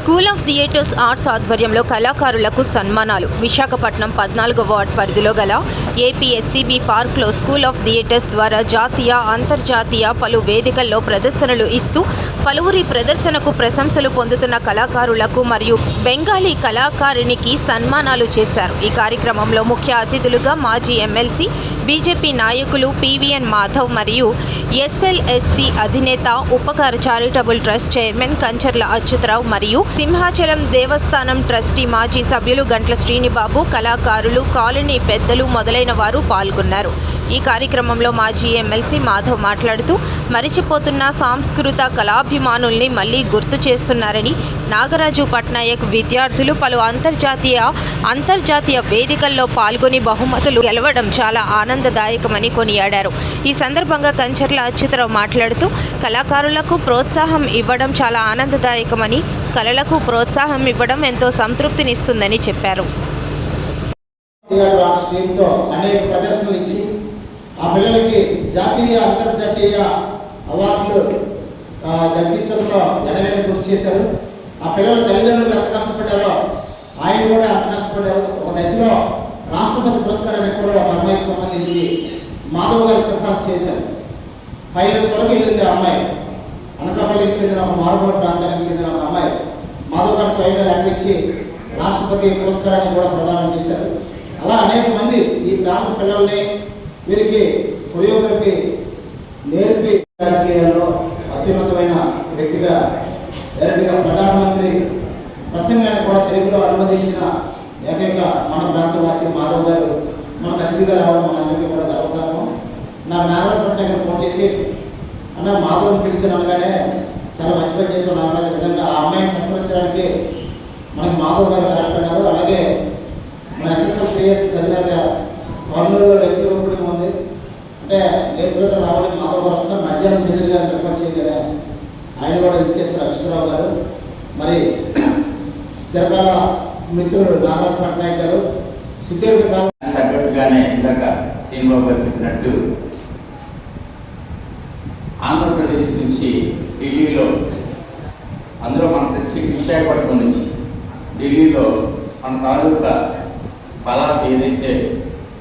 School of theatres arts ఆధ్వర్యంలో కళాకారులకు సన్మానాలు. విశాఖపట్నం 14వ వార్డ్ పరిధిలో గల ఏపీఎస్సీబీ పార్క్లో స్కూల్ ఆఫ్ థియేటర్స్ ద్వారా జాతీయ, అంతర్జాతీయ పలు వేదికల్లో ప్రదర్శనలు ఇస్తూ పలువురి ప్రదర్శనకు ప్రశంసలు పొందుతున్న కళాకారులకు మరియు బెంగాలీ కళాకారిణికి సన్మానాలు చేశారు. ఈ కార్యక్రమంలో ముఖ్య అతిథులుగా మాజీ ఎమ్మెల్సీ, బీజేపీ నాయకులు పివిఎన్ మాధవ్ మరియు ఎస్ఎల్ఎస్సి అధినేత, Upakara charitable trust chairman Kancharla Achyutarao మరియు సింహాచలం దేవస్థానం ట్రస్టీ మాజీ సభ్యులు గంట్ల శ్రీనిబాబు, కళాకారులు, కాలనీ పెద్దలు మొదలైన వారు పాల్గొన్నారు. ఈ కార్యక్రమంలో మాజీ ఎమ్మెల్సీ మాధవ్ మాట్లాడుతూ మరిచిపోతున్న సాంస్కృత కళాభిమానుల్ని మళ్లీ గుర్తు చేస్తున్నారని, నాగరాజు పట్నాయక్ విద్యార్థులు పలు అంతర్జాతీయ వేదికల్లో పాల్గొని బహుమతులు గెలవడం చాలా ఆనందదాయకమని కొనియాడారు. ఈ సందర్భంగా కంచర్ల అచ్యుతరావు మాట్లాడుతూ కళాకారులకు ప్రోత్సాహం ఇవ్వడం చాలా ఆనందదాయకమని, కళలకు ప్రోత్సాహం ఇవ్వడం ఎంతో సంతృప్తినిస్తుందని చెప్పారు. అనేక ప్రదర్శనలు ఇచ్చి ఆ పిల్లలకి జాతీయ, అంతర్జాతీయ అవార్డులు దక్కించడంలో ఎనలేని కృషి చేశారు. ఆ పిల్లల తల్లిదండ్రులు ఎంత కష్టపడ్డారో ఆయన కూడా అంత కష్టపడ్డారు. ఒక దశలో రాష్ట్రపతి పురస్కారానికి కూడా ఒక అమ్మాయికి సంబంధించి మాధవ్ గారి సిఫార్సు చేశారు. ఫైనల్స్ వరకు వెళ్ళింది ఆ అమ్మాయి. అనకాపల్లికి చెందిన ఒక మారుమూల ప్రాంతానికి చెందిన ఒక అమ్మాయి మాధవ్ గారు స్వయంగా లెటర్ ఇచ్చి రాష్ట్రపతి పురస్కారాన్ని కూడా ప్రదానం చేశారు. అలా అనేక మంది ఈ ప్రాంత పిల్లల్ని, వీరికి కొరియోగ్రఫీ నేర్పి రాజకీయాల్లో అత్యున్నతమైన వ్యక్తిగా, డైరెక్ట్గా ప్రధానమంత్రి ప్రసంగాన్ని కూడా తెలుగులో అనువదించిన ఏకైక మన ప్రాంతవాసి మాధవ్ గారు మనకు అతిథిగా రావడం మనందరికీ కూడా గర్వకారణం. నాకు నాగరాజు పట్నాయక్ ఫోన్ చేసి అన్న మాధవ్ని పిలిచిన అనగానే చాలా మంచి పని చేసాం నాగరాజు, నిజంగా ఆ అమ్మాయిని సంప్రదించడానికి మనకి మాధవ్ గారు కరెక్ట్ అన్నారు. అలాగే మన ఎస్ఎస్ఎల్సిఎస్ చదివాక కర్నూలులో లెక్చర్ ఓపెనింగ్ ఉంది అంటే లేదు రావాలని మాధవ్ గారు వస్తున్నారు. మధ్యాహ్నం చంద్ర గారిని రిక్వెస్ట్ చేయగా ఆయన కూడా ఇచ్చేసారు అచ్యుతరావు గారు. మరి చిరకాల మిత్రుడు నాగరాజు పట్నాయక్ గారు సుదీర్ఘకాలం తగ్గట్టుగానే ఇందాక శ్రీనిబాబు గారు చెప్పినట్టు ఆంధ్రప్రదేశ్ నుంచి ఢిల్లీలో, అందులో మన తెచ్చి విశాఖపట్నం నుంచి ఢిల్లీలో మన తాలూకా బలాలు ఏదైతే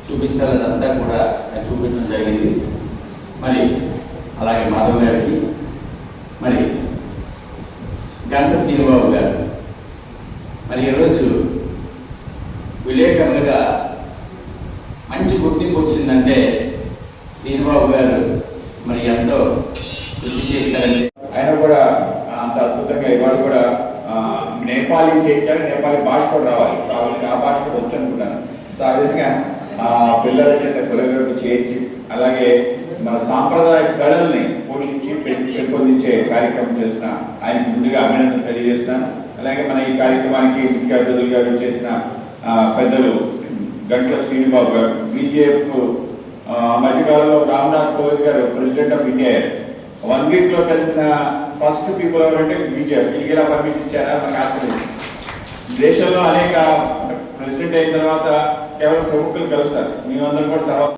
చూపించాలో అదంతా కూడా చూపించడం జరిగింది. మరి అలాగే మాధవ్ గారికి, మరి గంట శ్రీనిబాబు గారు, మరి ఈరోజు విలేకరులుగా మంచి గుర్తింపు వచ్చిందంటే శ్రీనిబాబు గారు మరి ఎంతో కృషి చేశారని. ఆయన కూడా అంత అద్భుతంగా ఇవాళ కూడా నేపాలీ చేయించాలి, నేపాలీ భాష కూడా రావాలి, ఆ భాష కూడా వచ్చు అనుకుంటాను. సో ఆ విధంగా పిల్లల చేత కొరియోగ్రఫీ చేయించి, అలాగే మన సాంప్రదాయ కళల్ని పోషించి పెంపొందించే కార్యక్రమం చేసిన ఆయనకు ముందుగా అభినందనలు తెలియజేస్తున్నాను. అలాగే మన ఈ కార్యక్రమానికి ముఖ్య అతిథులుగా చేసిన పెద్దలు గంట్ల శ్రీనిబాబు గారు, బీజేపీ మధ్యకాలంలో రామ్నాథ్ కోవింద్ గారు ప్రెసిడెంట్ ఆఫ్ ఇండియా 1 వీక్ లో కలిసిన ఫస్ట్ పీపుల్ ఎవరంటే బీజేపీ. వీళ్ళకి ఇలా పర్మిషన్ ఇచ్చారా మనకు ఆశ్చర్యం. దేశంలో అనేక ప్రెసిడెంట్ అయిన తర్వాత కేవలం ప్రముఖులు కలుస్తారు, మేమందరం కూడా తర్వాత